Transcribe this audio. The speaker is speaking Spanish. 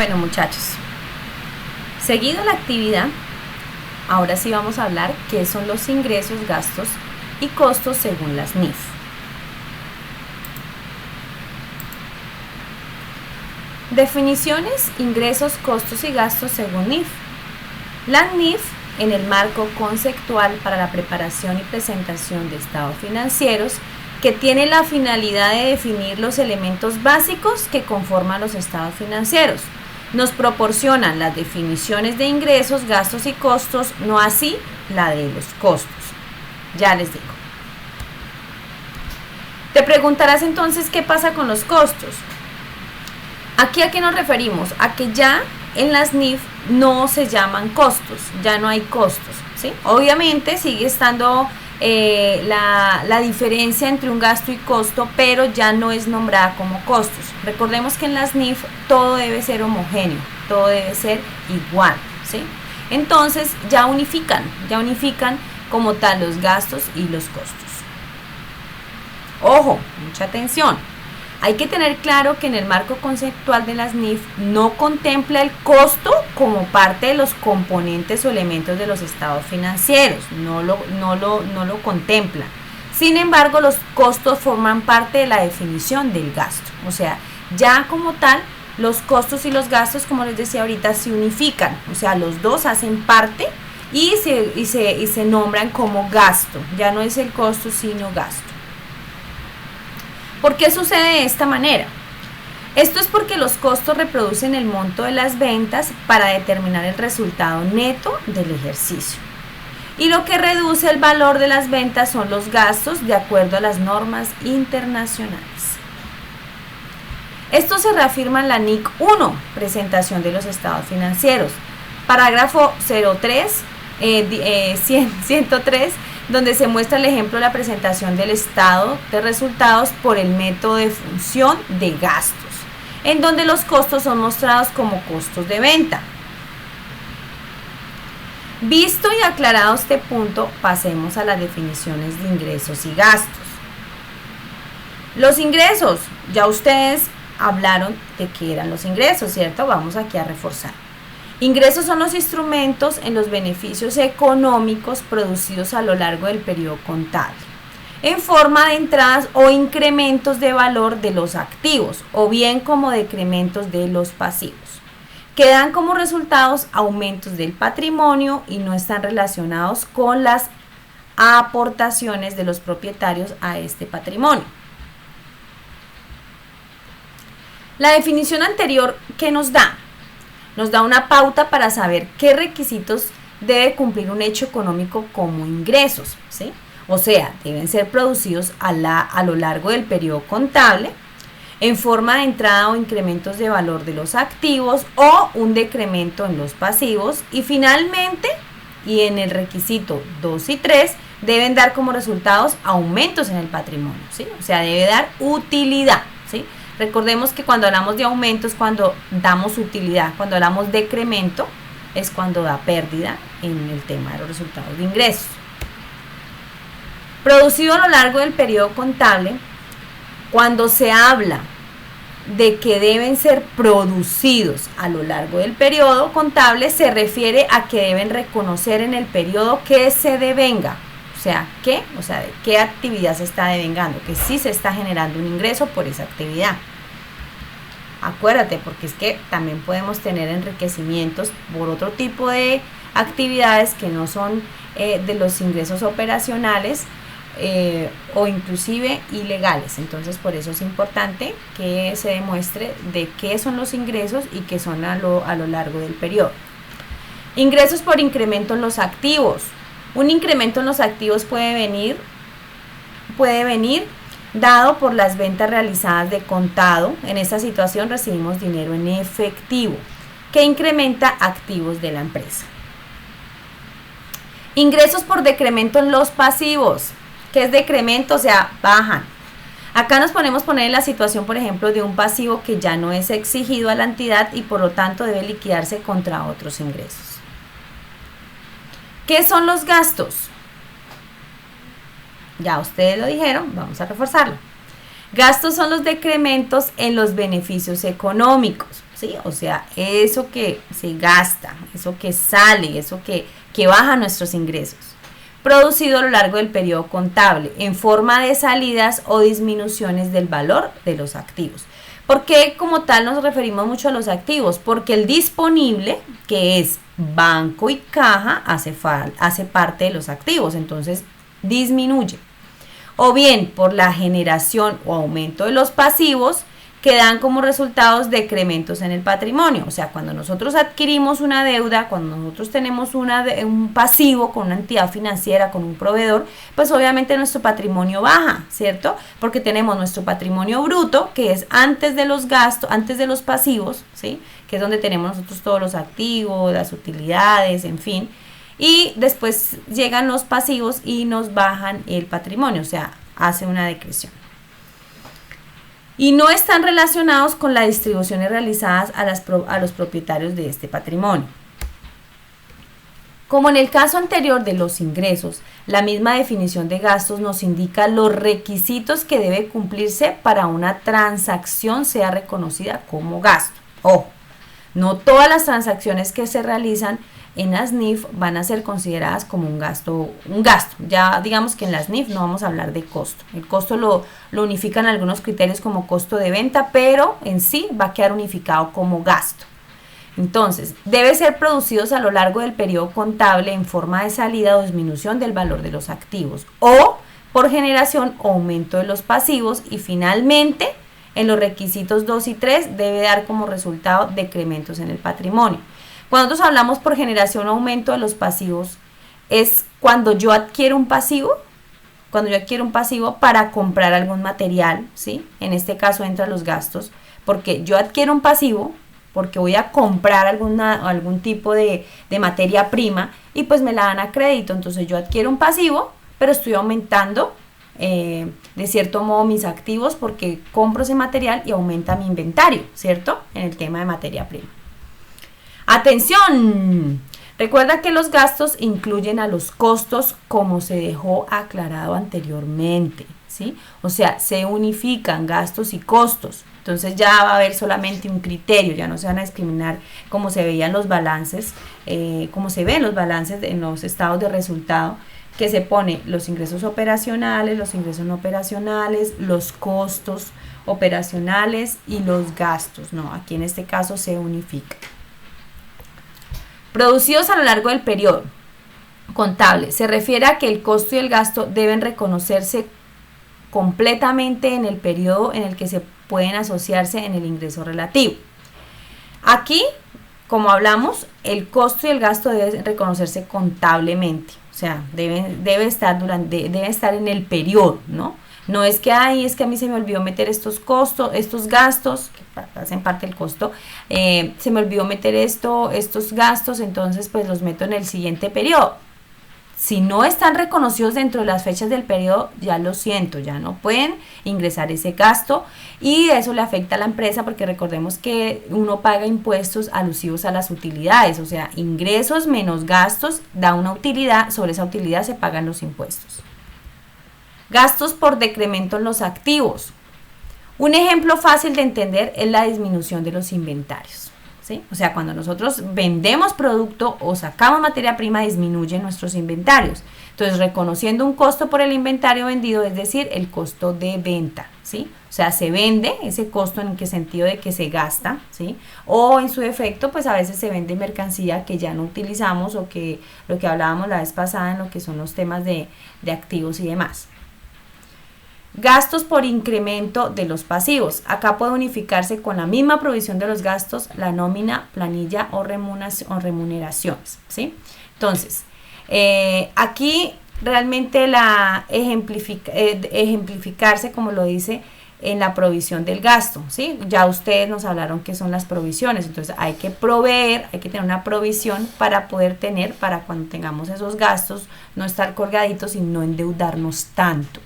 Bueno, muchachos, seguido la actividad, ahora sí vamos a hablar qué son los ingresos, gastos y costos según las NIF. Definiciones, ingresos, costos y gastos según NIF. La NIF, en el marco conceptual para la preparación y presentación de estados financieros, que tiene la finalidad de definir los elementos básicos que conforman los estados financieros. Nos proporcionan las definiciones de ingresos, gastos y costos, no así la de los costos. Ya les digo. Te preguntarás entonces qué pasa con los costos. ¿Aquí a qué nos referimos? A que ya en las NIF no se llaman costos, ya no hay costos, ¿sí? Obviamente sigue estando la diferencia entre un gasto y costo, pero ya no es nombrada como costos. Recordemos que en las NIF todo debe ser homogéneo, todo debe ser igual, ¿sí? Entonces ya unifican como tal los gastos y los costos. Ojo, mucha atención. Hay que tener claro que en el marco conceptual de las NIF no contempla el costo como parte de los componentes o elementos de los estados financieros, no lo contempla. Sin embargo, los costos forman parte de la definición del gasto, o sea, ya como tal, los costos y los gastos, como les decía ahorita, se unifican, o sea, los dos hacen parte y se nombran como gasto, ya no es el costo sino gasto. ¿Por qué sucede de esta manera? Esto es porque los costos reproducen el monto de las ventas para determinar el resultado neto del ejercicio. Y lo que reduce el valor de las ventas son los gastos de acuerdo a las normas internacionales. Esto se reafirma en la NIC 1, presentación de los estados financieros, parágrafo 103, donde se muestra el ejemplo de la presentación del estado de resultados por el método de función de gastos, en donde los costos son mostrados como costos de venta. Visto y aclarado este punto, pasemos a las definiciones de ingresos y gastos. Los ingresos, ya ustedes hablaron de qué eran los ingresos, ¿cierto? Vamos aquí a reforzar. Ingresos son los instrumentos en los beneficios económicos producidos a lo largo del periodo contable, en forma de entradas o incrementos de valor de los activos, o bien como decrementos de los pasivos, que dan como resultados aumentos del patrimonio y no están relacionados con las aportaciones de los propietarios a este patrimonio. La definición anterior, ¿qué nos da? Nos da una pauta para saber qué requisitos debe cumplir un hecho económico como ingresos, ¿sí? O sea, deben ser producidos a lo largo del periodo contable, en forma de entrada o incrementos de valor de los activos o un decremento en los pasivos, y finalmente, y en el requisito 2 y 3, deben dar como resultados aumentos en el patrimonio, ¿sí? O sea, debe dar utilidad, ¿sí? Recordemos que cuando hablamos de aumento es cuando damos utilidad, cuando hablamos de decremento es cuando da pérdida en el tema de los resultados de ingresos. Producido a lo largo del periodo contable, cuando se habla de que deben ser producidos a lo largo del periodo contable, se refiere a que deben reconocer en el periodo que se devenga. O sea, de qué actividad se está devengando, que sí se está generando un ingreso por esa actividad. Acuérdate, porque es que también podemos tener enriquecimientos por otro tipo de actividades que no son de los ingresos operacionales o inclusive ilegales. Entonces, por eso es importante que se demuestre de qué son los ingresos y qué son a lo largo del periodo. Ingresos por incremento en los activos. Un incremento en los activos puede venir dado por las ventas realizadas de contado. En esta situación recibimos dinero en efectivo que incrementa activos de la empresa. Ingresos por decremento en los pasivos. ¿Qué es decremento? O sea, bajan. Acá nos podemos poner en la situación, por ejemplo, de un pasivo que ya no es exigido a la entidad y por lo tanto debe liquidarse contra otros ingresos. ¿Qué son los gastos? Ya ustedes lo dijeron, vamos a reforzarlo. Gastos son los decrementos en los beneficios económicos. ¿sí? O sea, eso que se gasta, eso que sale, eso que baja nuestros ingresos, producido a lo largo del periodo contable en forma de salidas o disminuciones del valor de los activos. ¿Por qué como tal nos referimos mucho a los activos? Porque el disponible, que es banco y caja, hace parte de los activos, entonces disminuye. O bien por la generación o aumento de los pasivos, que dan como resultados decrementos en el patrimonio. O sea, cuando nosotros adquirimos una deuda, cuando nosotros tenemos un pasivo con una entidad financiera, con un proveedor, pues obviamente nuestro patrimonio baja, ¿cierto? Porque tenemos nuestro patrimonio bruto, que es antes de los gastos, antes de los pasivos, ¿sí? Que es donde tenemos nosotros todos los activos, las utilidades, en fin. Y después llegan los pasivos y nos bajan el patrimonio, o sea, hace una decreción. Y no están relacionados con las distribuciones realizadas a los propietarios de este patrimonio. Como en el caso anterior de los ingresos, la misma definición de gastos nos indica los requisitos que debe cumplirse para una transacción sea reconocida como gasto. Ojo, no todas las transacciones que se realizan en las NIF van a ser consideradas como un gasto. Ya digamos que en las NIF no vamos a hablar de costo. El costo lo unifican algunos criterios como costo de venta, pero en sí va a quedar unificado como gasto. Entonces, debe ser producidos a lo largo del periodo contable en forma de salida o disminución del valor de los activos, o por generación o aumento de los pasivos, y finalmente, en los requisitos 2 y 3, debe dar como resultado decrementos en el patrimonio. Cuando nosotros hablamos por generación o aumento de los pasivos, es cuando yo adquiero un pasivo, para comprar algún material, ¿sí? En este caso entran los gastos, porque yo adquiero un pasivo, porque voy a comprar algún tipo de materia prima y pues me la dan a crédito. Entonces yo adquiero un pasivo, pero estoy aumentando de cierto modo mis activos porque compro ese material y aumenta mi inventario, ¿cierto? En el tema de materia prima. ¡Atención! Recuerda que los gastos incluyen a los costos como se dejó aclarado anteriormente, ¿sí? O sea, se unifican gastos y costos. Entonces ya va a haber solamente un criterio, ya no se van a discriminar como se veían los balances, como se ven los balances en los estados de resultado, que se pone los ingresos operacionales, los ingresos no operacionales, los costos operacionales y los gastos, ¿no? Aquí en este caso se unifica. Producidos a lo largo del periodo contable, se refiere a que el costo y el gasto deben reconocerse completamente en el periodo en el que se pueden asociarse en el ingreso relativo. Aquí, como hablamos, el costo y el gasto deben reconocerse contablemente, o sea, debe estar en el periodo, ¿no? No es que, es que a mí se me olvidó meter estos gastos, que hacen parte del costo, se me olvidó meter estos gastos, entonces pues los meto en el siguiente periodo. Si no están reconocidos dentro de las fechas del periodo, ya lo siento, ya no pueden ingresar ese gasto y eso le afecta a la empresa porque recordemos que uno paga impuestos alusivos a las utilidades, o sea, ingresos menos gastos da una utilidad, sobre esa utilidad se pagan los impuestos. Gastos por decremento en los activos. Un ejemplo fácil de entender es la disminución de los inventarios, ¿sí? O sea, cuando nosotros vendemos producto o sacamos materia prima, disminuyen nuestros inventarios. Entonces, reconociendo un costo por el inventario vendido, es decir, el costo de venta, ¿sí? O sea, se vende ese costo en qué sentido de que se gasta, ¿sí? O en su defecto, pues a veces se vende mercancía que ya no utilizamos o que lo que hablábamos la vez pasada en lo que son los temas de activos y demás. Gastos por incremento de los pasivos. Acá puede unificarse con la misma provisión de los gastos, la nómina, planilla o remuneraciones, ¿sí? Entonces, aquí realmente ejemplificarse, como lo dice, en la provisión del gasto, ¿sí? Ya ustedes nos hablaron qué son las provisiones, entonces hay que proveer, hay que tener una provisión para poder para cuando tengamos esos gastos, no estar colgaditos y no endeudarnos tanto.